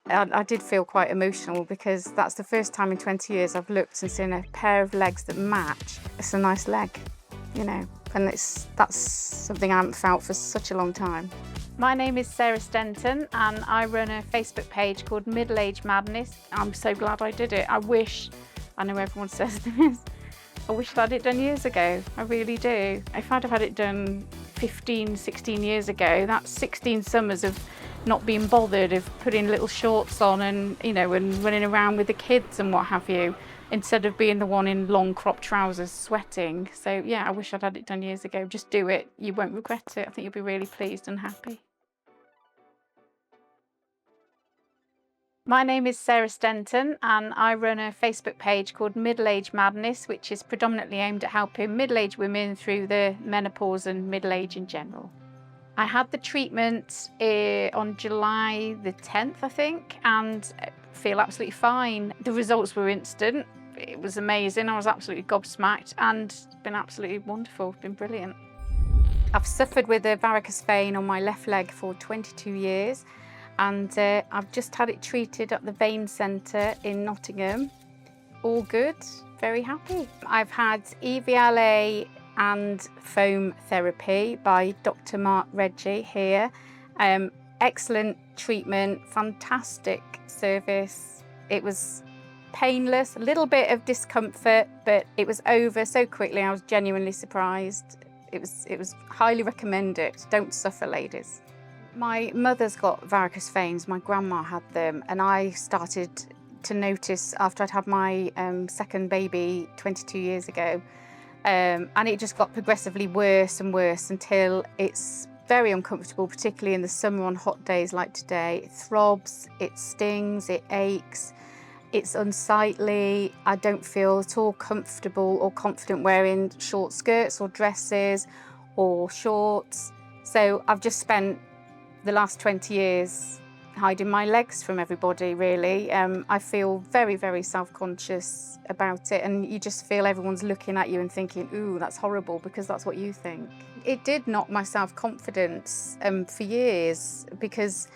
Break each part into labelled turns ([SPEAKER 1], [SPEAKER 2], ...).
[SPEAKER 1] I did feel quite emotional because that's the first time in 20 years I've looked and seen a pair of legs that match. It's a nice leg, you know, and that's something I haven't felt for such a long time. My name is Stenton and I run a Facebook page called MiddleAgedMadness. I'm so glad I did it. I know everyone says this, I wish I'd had it done years ago, I really do. If I'd have had it done 15, 16 years ago, that's 16 summers of not being bothered, of putting little shorts on and, you know, and running around with the kids and what have you, instead of being the one in long crop trousers sweating. So yeah, I wish I'd had it done years ago. Just do it, you won't regret it. I think you'll be really pleased and happy. My name is Stenton and I run a Facebook page called MiddleAgedMadness, which is predominantly aimed at helping middle-aged women through the menopause and middle age in general. I had the treatment on July the 10th, I think, and feel absolutely fine. The results were instant. It was amazing. I was absolutely gobsmacked and it's been absolutely wonderful. It's been brilliant. I've suffered with a varicose vein on my left leg for 22 years. And I've just had it treated at the VeinCentre in Nottingham. All good, very happy. I've had EVLA and foam therapy by Dr. Mark Reggie here. Excellent treatment, fantastic service. It was painless, a little bit of discomfort, but it was over so quickly. I was genuinely surprised. It was highly recommended. Don't suffer, ladies. My mother's got varicose veins, my grandma had them, and I started to notice after I'd had my second baby 22 years ago, and it just got progressively worse and worse until it's very uncomfortable, particularly in the summer on hot days like today. It throbs, it stings, it aches, it's unsightly. I don't feel at all comfortable or confident wearing short skirts or dresses or shorts. So I've just spent the last 20 years hiding my legs from everybody, really. I feel very, very self-conscious about it, and you just feel everyone's looking at you and thinking, ooh, that's horrible, because that's what you think. It did knock my self-confidence for years, because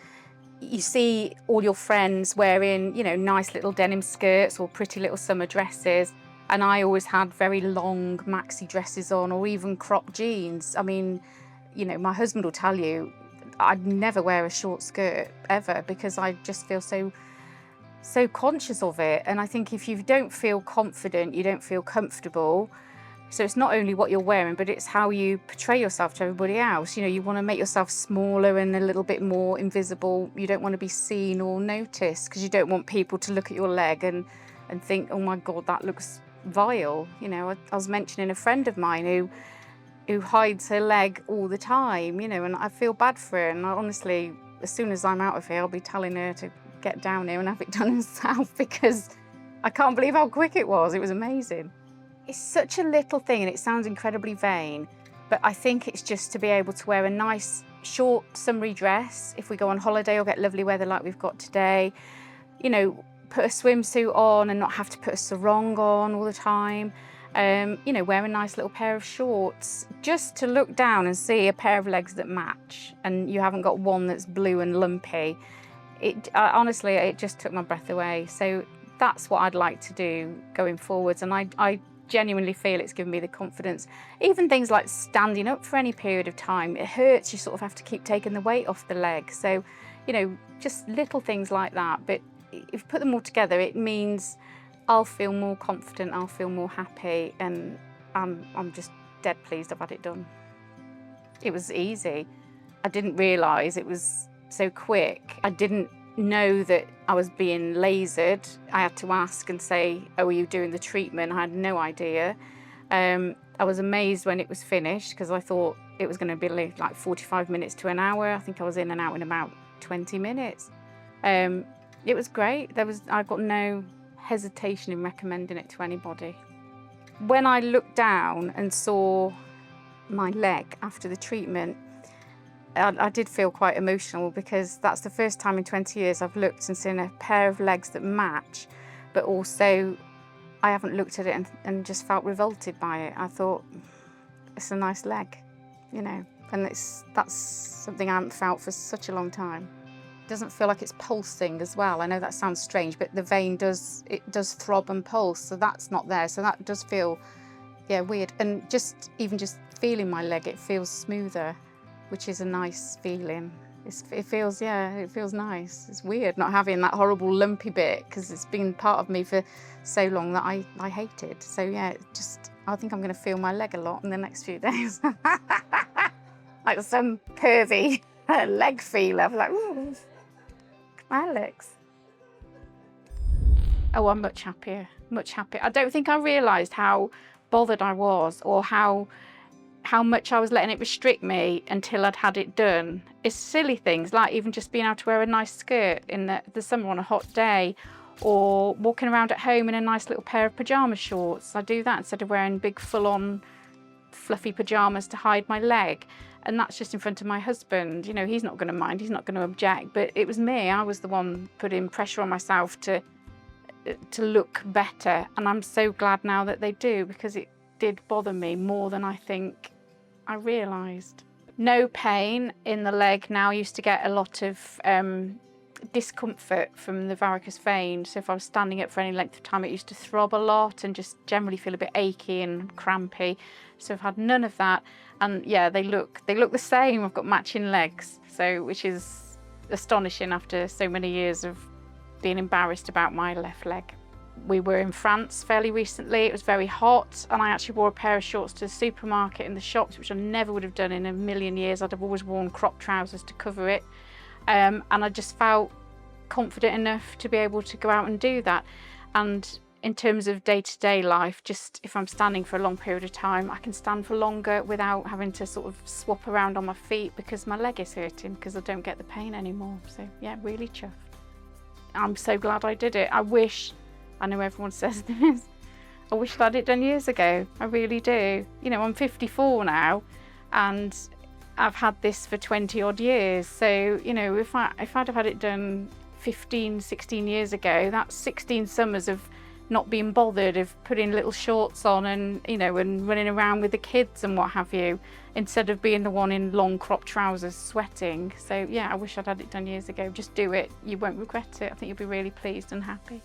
[SPEAKER 1] you see all your friends wearing, you know, nice little denim skirts or pretty little summer dresses, and I always had very long maxi dresses on, or even crop jeans. I mean, you know, my husband will tell you, I'd never wear a short skirt ever, because I just feel so conscious of it. And I think if you don't feel confident, you don't feel comfortable. So it's not only what you're wearing, but it's how you portray yourself to everybody else. You know, you want to make yourself smaller and a little bit more invisible. You don't want to be seen or noticed, because you don't want people to look at your leg and think, oh my God, that looks vile. You know, I was mentioning a friend of mine who hides her leg all the time, you know, and I feel bad for her. And honestly, as soon as I'm out of here, I'll be telling her to get down here and have it done herself, because I can't believe how quick it was. It was amazing. It's such a little thing and it sounds incredibly vain, but I think it's just to be able to wear a nice short summery dress if we go on holiday or get lovely weather like we've got today. You know, put a swimsuit on and not have to put a sarong on all the time. You know, wear a nice little pair of shorts, just to look down and see a pair of legs that match, and you haven't got one that's blue and lumpy. Honestly, it just took my breath away. So that's what I'd like to do going forwards, and I genuinely feel it's given me the confidence. Even things like standing up for any period of time, it hurts, you sort of have to keep taking the weight off the leg. So, you know, just little things like that. But if you put them all together, it means I'll feel more confident, I'll feel more happy, and I'm just dead pleased I've had it done. It was easy. I didn't realise it was so quick. I didn't know that I was being lasered. I had to ask and say, oh, are you doing the treatment? I had no idea. I was amazed when it was finished, because I thought it was going to be like 45 minutes to an hour. I think I was in and out in about 20 minutes. It was great. I've got no hesitation in recommending it to anybody. When I looked down and saw my leg after the treatment, I did feel quite emotional, because that's the first time in 20 years I've looked and seen a pair of legs that match, but also I haven't looked at it and just felt revolted by it. I thought, it's a nice leg, you know, and that's something I haven't felt for such a long time. doesn't feel like it's pulsing as well. I know that sounds strange, but the vein does throb and pulse, so that's not there. So that does feel, yeah, weird. And even just feeling my leg, it feels smoother, which is a nice feeling. It feels nice. It's weird not having that horrible lumpy bit, because it's been part of me for so long that I hated. So yeah, I think I'm going to feel my leg a lot in the next few days. Like some pervy leg feeler. I'm like, ooh, my legs. Oh, I'm much happier, much happier. I don't think I realised how bothered I was, or how much I was letting it restrict me until I'd had it done. It's silly things, like even just being able to wear a nice skirt in the summer on a hot day, or walking around at home in a nice little pair of pyjama shorts. I do that instead of wearing big full-on fluffy pyjamas to hide my leg. And that's just in front of my husband. You know, he's not going to mind, he's not going to object, but it was me. I was the one putting pressure on myself to look better. And I'm so glad now that they do, because it did bother me more than I think I realised. No pain in the leg now. I used to get a lot of discomfort from the varicose vein. So if I was standing up for any length of time, it used to throb a lot and just generally feel a bit achy and crampy. So I've had none of that. And yeah, they look the same. I've got matching legs, so which is astonishing after so many years of being embarrassed about my left leg. We were in France fairly recently. It was very hot, and I actually wore a pair of shorts to the supermarket in the shops, which I never would have done in a million years. I'd have always worn crop trousers to cover it. And I just felt confident enough to be able to go out and do that. And in terms of day-to-day life, just if I'm standing for a long period of time, I can stand for longer without having to sort of swap around on my feet because my leg is hurting, because I don't get the pain anymore. So yeah, really chuffed. I'm so glad I did it. I know everyone says this, I wish I'd had it done years ago. I really do. You know, I'm 54 now, and I've had this for 20 odd years. So, you know, if I'd have had it done 15, 16 years ago, that's 16 summers of not being bothered, of putting little shorts on and, you know, and running around with the kids and what have you, instead of being the one in long crop trousers sweating. So yeah, I wish I'd had it done years ago. Just do it. You won't regret it. I think you'll be really pleased and happy.